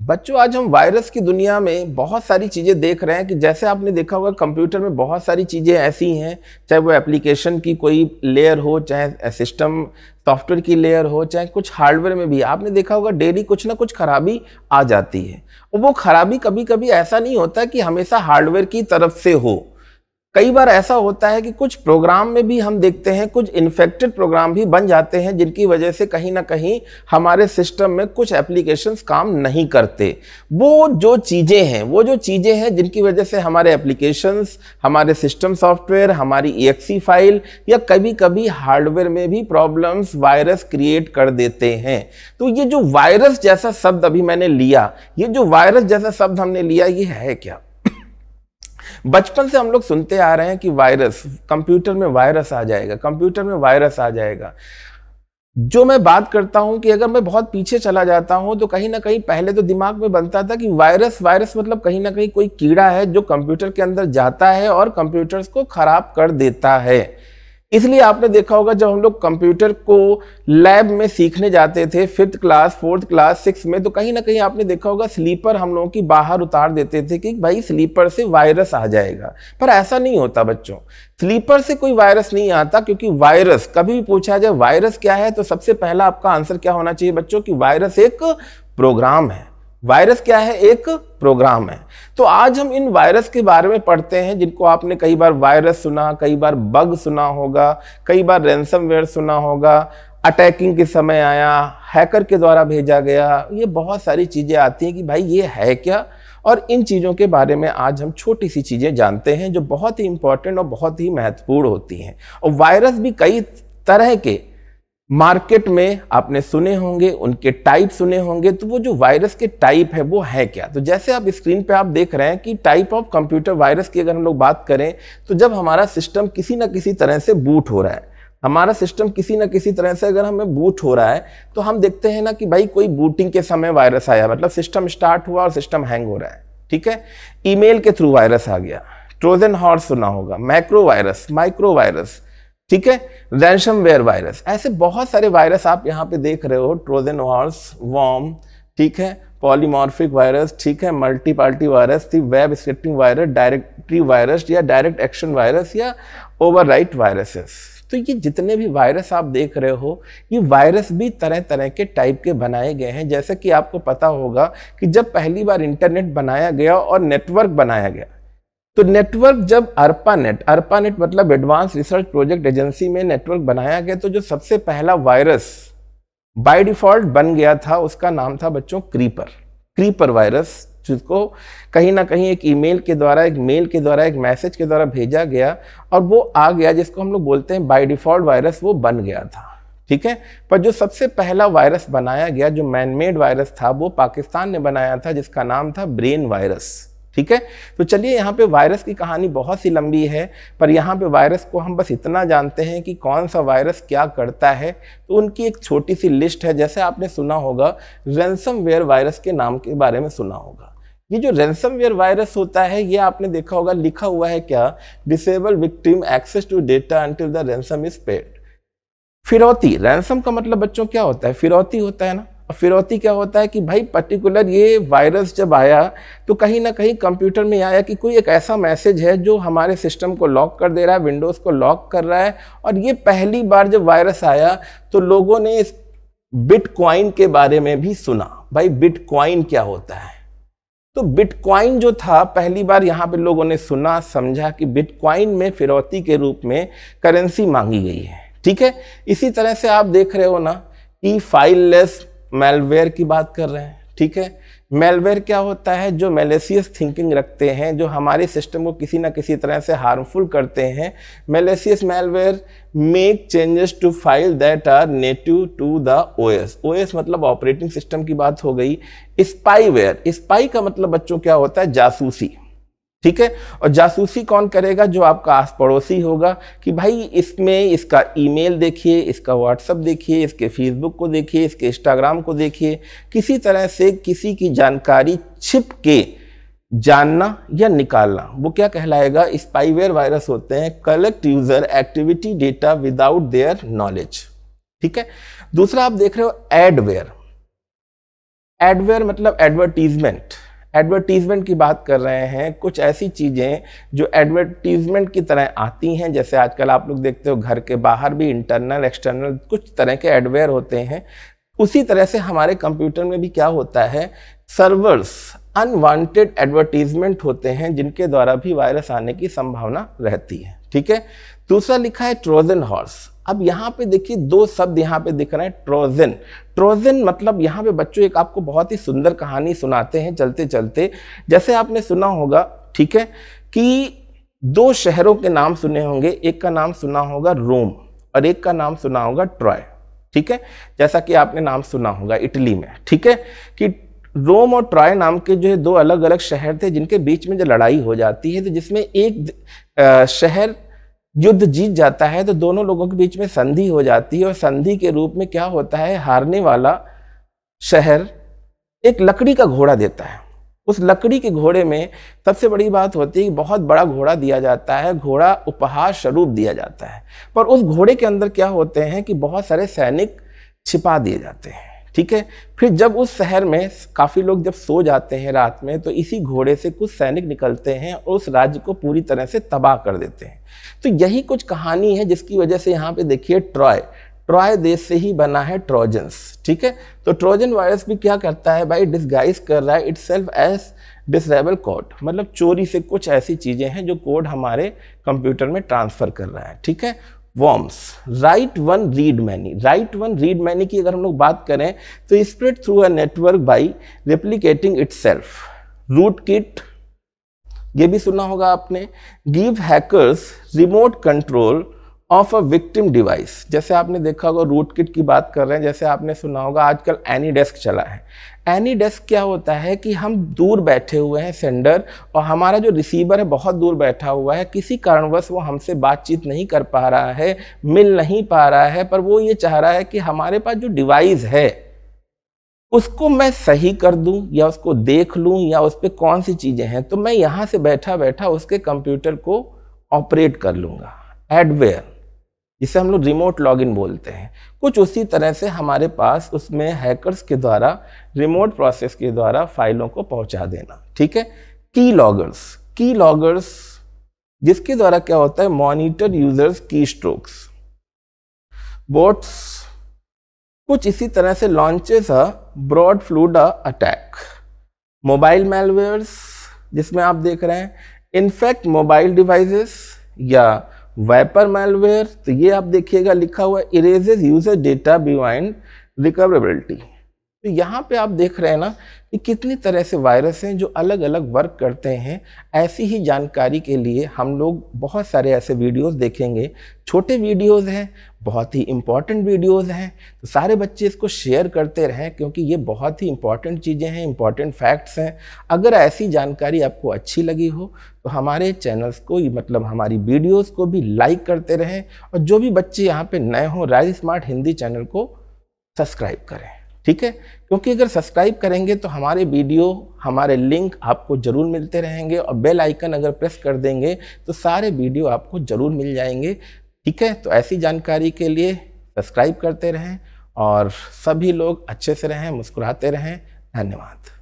बच्चों, आज हम वायरस की दुनिया में बहुत सारी चीज़ें देख रहे हैं कि जैसे आपने देखा होगा कंप्यूटर में बहुत सारी चीज़ें ऐसी हैं, चाहे वो एप्लीकेशन की कोई लेयर हो, चाहे सिस्टम सॉफ्टवेयर की लेयर हो, चाहे कुछ हार्डवेयर में भी आपने देखा होगा डेली कुछ ना कुछ खराबी आ जाती है। और वो खराबी कभी कभी ऐसा नहीं होता कि हमेशा हार्डवेयर की तरफ से हो। कई बार ऐसा होता है कि कुछ प्रोग्राम में भी हम देखते हैं कुछ इन्फेक्टेड प्रोग्राम भी बन जाते हैं, जिनकी वजह से कहीं ना कहीं हमारे सिस्टम में कुछ एप्लीकेशंस काम नहीं करते। वो जो चीज़ें हैं जिनकी वजह से हमारे एप्लीकेशंस, हमारे सिस्टम सॉफ्टवेयर, हमारी EXE फाइल या कभी कभी हार्डवेयर में भी प्रॉब्लम्स वायरस क्रिएट कर देते हैं। तो ये जो वायरस जैसा शब्द अभी मैंने लिया, ये जो वायरस जैसा शब्द हमने लिया, ये है क्या? बचपन से हम लोग सुनते आ रहे हैं कि वायरस, कंप्यूटर में वायरस आ जाएगा, कंप्यूटर में वायरस आ जाएगा। जो मैं बात करता हूं कि अगर मैं बहुत पीछे चला जाता हूं तो कहीं ना कहीं पहले तो दिमाग में बनता था कि वायरस मतलब कहीं ना कहीं कोई कीड़ा है जो कंप्यूटर के अंदर जाता है और कंप्यूटर्स को खराब कर देता है। इसलिए आपने देखा होगा जब हम लोग कंप्यूटर को लैब में सीखने जाते थे 5th क्लास 4th क्लास 6 में, तो कहीं ना कहीं आपने देखा होगा स्लीपर हम लोगों की बाहर उतार देते थे कि भाई स्लीपर से वायरस आ जाएगा। पर ऐसा नहीं होता बच्चों, स्लीपर से कोई वायरस नहीं आता। क्योंकि वायरस कभी भी पूछा जाए वायरस क्या है, तो सबसे पहला आपका आंसर क्या होना चाहिए बच्चों कि वायरस एक प्रोग्राम है। वायरस क्या है? एक प्रोग्राम है। तो आज हम इन वायरस के बारे में पढ़ते हैं, जिनको आपने कई बार वायरस सुना, कई बार बग सुना होगा, कई बार रैंसमवेयर सुना होगा, अटैकिंग के समय आया, हैकर के द्वारा भेजा गया, ये बहुत सारी चीजें आती हैं कि भाई ये है क्या। और इन चीजों के बारे में आज हम छोटी सी चीजें जानते हैं जो बहुत ही इंपॉर्टेंट और बहुत ही महत्वपूर्ण होती हैं। और वायरस भी कई तरह के मार्केट में आपने सुने होंगे, उनके टाइप सुने होंगे। तो वो जो वायरस के टाइप है वो है क्या? तो जैसे आप स्क्रीन पे आप देख रहे हैं कि टाइप ऑफ कंप्यूटर वायरस की अगर हम लोग बात करें, तो जब हमारा सिस्टम किसी ना किसी तरह से बूट हो रहा है, हमारा सिस्टम किसी ना किसी तरह से अगर हमें बूट हो रहा है, तो हम देखते हैं ना कि भाई कोई बूटिंग के समय वायरस आया, मतलब सिस्टम स्टार्ट हुआ और सिस्टम हैंग हो रहा है, ठीक है। ईमेल के थ्रू वायरस आ गया, ट्रोजन हॉर्स सुना होगा, मैक्रो वायरस, माइक्रो वायरस, ठीक है, रैंसमवेयर वायरस, ऐसे बहुत सारे वायरस आप यहाँ पे देख रहे हो। ट्रोजन हॉर्स, वॉर्म, ठीक है, पॉलीमॉर्फिक वायरस, ठीक है, मल्टी पार्टी वायरस थी, web scripting virus, directory virus या डायरेक्ट एक्शन वायरस या ओवरराइट वायरसेस। तो ये जितने भी वायरस आप देख रहे हो, ये वायरस भी तरह तरह के टाइप के बनाए गए हैं। जैसे कि आपको पता होगा कि जब पहली बार इंटरनेट बनाया गया और नेटवर्क बनाया गया, तो नेटवर्क जब अर्पानेट मतलब एडवांस रिसर्च प्रोजेक्ट एजेंसी में नेटवर्क बनाया गया, तो जो सबसे पहला वायरस बाय डिफॉल्ट बन गया था उसका नाम था बच्चों क्रीपर वायरस, जिसको कहीं ना कहीं एक ईमेल के द्वारा, एक मेल के द्वारा, एक मैसेज के द्वारा भेजा गया और वो आ गया, जिसको हम लोग बोलते हैं बाय डिफॉल्ट वायरस, वो बन गया था, ठीक है। पर जो सबसे पहला वायरस बनाया गया, जो मैनमेड वायरस था, वो पाकिस्तान ने बनाया था, जिसका नाम था ब्रेन वायरस, ठीक है। तो चलिए, यहाँ पे वायरस की कहानी बहुत सी लंबी है, पर यहाँ पे वायरस को हम बस इतना जानते हैं कि कौन सा वायरस क्या करता है। तो उनकी एक छोटी सी लिस्ट है। जैसे आपने सुना होगा रैंसमवेयर वायरस के नाम के बारे में सुना होगा। ये जो रैंसमवेयर वायरस होता है, ये आपने देखा होगा, लिखा हुआ है क्या, disable victim access to data until the ransom is paid. फिरौती, रैंसम का मतलब बच्चों क्या होता है? फिरौती होता है ना। फिरौती क्या होता है कि भाई पर्टिकुलर ये वायरस जब आया तो कहीं ना कहीं कंप्यूटर में आया कि कोई एक ऐसा मैसेज है जो हमारे सिस्टम को लॉक कर दे रहा है, विंडोज़ को लॉक कर रहा है। और ये पहली बार जब वायरस आया तो लोगों ने इस बिटकॉइन के बारे में भी सुना। भाई बिटकॉइन क्या होता है? तो बिटकॉइन जो था, पहली बार यहाँ पे लोगों ने सुना, समझा कि बिटकॉइन में फिरौती के रूप में करेंसी मांगी गई है, ठीक है। इसी तरह से आप देख रहे हो ना कि फाइललेस मेलवेयर की बात कर रहे हैं, ठीक है। मेलवेयर क्या होता है? जो मैलिशियस थिंकिंग रखते हैं, जो हमारे सिस्टम को किसी ना किसी तरह से हार्मफुल करते हैं। Malicious malware make changes to file that are native to the OS. OS मतलब ऑपरेटिंग सिस्टम की बात हो गई। स्पाईवेयर, स्पाई का मतलब बच्चों क्या होता है? जासूसी, ठीक है। और जासूसी कौन करेगा? जो आपका आस पड़ोसी होगा, कि भाई इसमें इसका ईमेल देखिए, इसका व्हाट्सएप देखिए, इसके फेसबुक को देखिए, इसके इंस्टाग्राम को देखिए। किसी तरह से किसी की जानकारी छिप के जानना या निकालना, वो क्या कहलाएगा? स्पाईवेयर वायरस होते हैं। Collect user activity data without their knowledge, ठीक है। दूसरा आप देख रहे हो एडवेयर। एडवेयर मतलब एडवर्टीजमेंट, एडवर्टीजमेंट की बात कर रहे हैं। कुछ ऐसी चीज़ें जो एडवर्टीजमेंट की तरह आती हैं, जैसे आजकल आप लोग देखते हो घर के बाहर भी इंटरनल एक्सटर्नल कुछ तरह के एडवेयर होते हैं। उसी तरह से हमारे कंप्यूटर में भी क्या होता है, सर्वर्स अनवांटेड एडवर्टीजमेंट होते हैं जिनके द्वारा भी वायरस आने की संभावना रहती है। ठीक है, दूसरा लिखा है ट्रोजन हॉर्स। अब यहाँ पे देखिए दो शब्द यहाँ पे दिख रहे हैं, ट्रोजन। ट्रोजन मतलब यहाँ पे बच्चों एक आपको बहुत ही सुंदर कहानी सुनाते हैं चलते चलते। जैसे आपने सुना होगा, ठीक है, कि दो शहरों के नाम सुने होंगे, एक का नाम सुना होगा रोम और एक का नाम सुना होगा ट्रॉय। ठीक है, जैसा कि आपने नाम सुना होगा इटली में, ठीक है, कि रोम और ट्रॉय नाम के जो है दो अलग अलग शहर थे जिनके बीच में जो लड़ाई हो जाती है, तो जिसमें एक शहर युद्ध जीत जाता है तो दोनों लोगों के बीच में संधि हो जाती है और संधि के रूप में क्या होता है, हारने वाला शहर एक लकड़ी का घोड़ा देता है। उस लकड़ी के घोड़े में सबसे बड़ी बात होती है कि बहुत बड़ा घोड़ा दिया जाता है, घोड़ा उपहार स्वरूप दिया जाता है, पर उस घोड़े के अंदर क्या होते हैं कि बहुत सारे सैनिक छिपा दिए जाते हैं। ठीक है, फिर जब उस शहर में काफ़ी लोग जब सो जाते हैं रात में, तो इसी घोड़े से कुछ सैनिक निकलते हैं और उस राज्य को पूरी तरह से तबाह कर देते हैं। तो यही कुछ कहानी है जिसकी वजह से यहाँ पे देखिए ट्रॉय, ट्रॉय देश से ही बना है ट्रोजन्स। ठीक है, तो ट्रोजन वायरस भी क्या करता है भाई, डिस्गाइज कर रहा है इटसेल्फ एज डिसरेबल कोड, मतलब चोरी से कुछ ऐसी चीज़ें हैं जो कोड हमारे कंप्यूटर में ट्रांसफ़र कर रहा है। ठीक है, worms, write one read many. Write one read many की अगर हम लोग बात करें तो spread through a network by replicating itself. Rootkit, ये भी सुना होगा आपने। Give hackers remote control of a victim device. जैसे आपने देखा होगा रूट किट की बात कर रहे हैं, जैसे आपने सुना होगा आजकल एनीडेस्क चला है। एनीडेस्क क्या होता है कि हम दूर बैठे हुए हैं सेंडर, और हमारा जो रिसीवर है बहुत दूर बैठा हुआ है, किसी कारणवश वो हमसे बातचीत नहीं कर पा रहा है, मिल नहीं पा रहा है, पर वो ये चाह रहा है कि हमारे पास जो डिवाइस है उसको मैं सही कर दूं या उसको देख लूं या उस पर कौन सी चीज़ें हैं, तो मैं यहाँ से बैठा बैठा उसके कंप्यूटर को ऑपरेट कर लूँगा। एडवेयर, जिसे हम लोग रिमोट लॉगिन बोलते हैं, कुछ उसी तरह से हमारे पास उसमें हैकर्स के द्वारा रिमोट प्रोसेस के द्वारा फाइलों को पहुंचा देना। ठीक है, की लॉगर्स, की लॉगर्स जिसके द्वारा क्या होता है, मॉनिटर यूजर्स की स्ट्रोक्स। बोट्स, कुछ इसी तरह से launches a broad flood attack. Mobile malwares, जिसमें आप देख रहे हैं इनफैक्ट मोबाइल डिवाइसेस या वाइपर मैलवेयर, तो ये आप देखिएगा लिखा हुआ है erases user data behind recoverability. तो यहाँ पे आप देख रहे हैं ना कि कितनी तरह से वायरस हैं जो अलग अलग वर्क करते हैं। ऐसी ही जानकारी के लिए हम लोग बहुत सारे ऐसे वीडियोस देखेंगे, छोटे वीडियोस हैं, बहुत ही इम्पॉर्टेंट वीडियोस हैं, तो सारे बच्चे इसको शेयर करते रहें क्योंकि ये बहुत ही इम्पॉर्टेंट चीज़ें हैं, इम्पॉर्टेंट फैक्ट्स हैं। अगर ऐसी जानकारी आपको अच्छी लगी हो तो हमारे चैनल्स को, मतलब हमारी वीडियोस को भी लाइक करते रहें, और जो भी बच्चे यहाँ पे नए हों राइज स्मार्ट हिंदी चैनल को सब्सक्राइब करें। ठीक है, क्योंकि अगर सब्सक्राइब करेंगे तो हमारे वीडियो, हमारे लिंक आपको ज़रूर मिलते रहेंगे, और बेल आइकन अगर प्रेस कर देंगे तो सारे वीडियो आपको ज़रूर मिल जाएंगे। ठीक है, तो ऐसी जानकारी के लिए सब्सक्राइब करते रहें और सभी लोग अच्छे से रहें, मुस्कुराते रहें। धन्यवाद।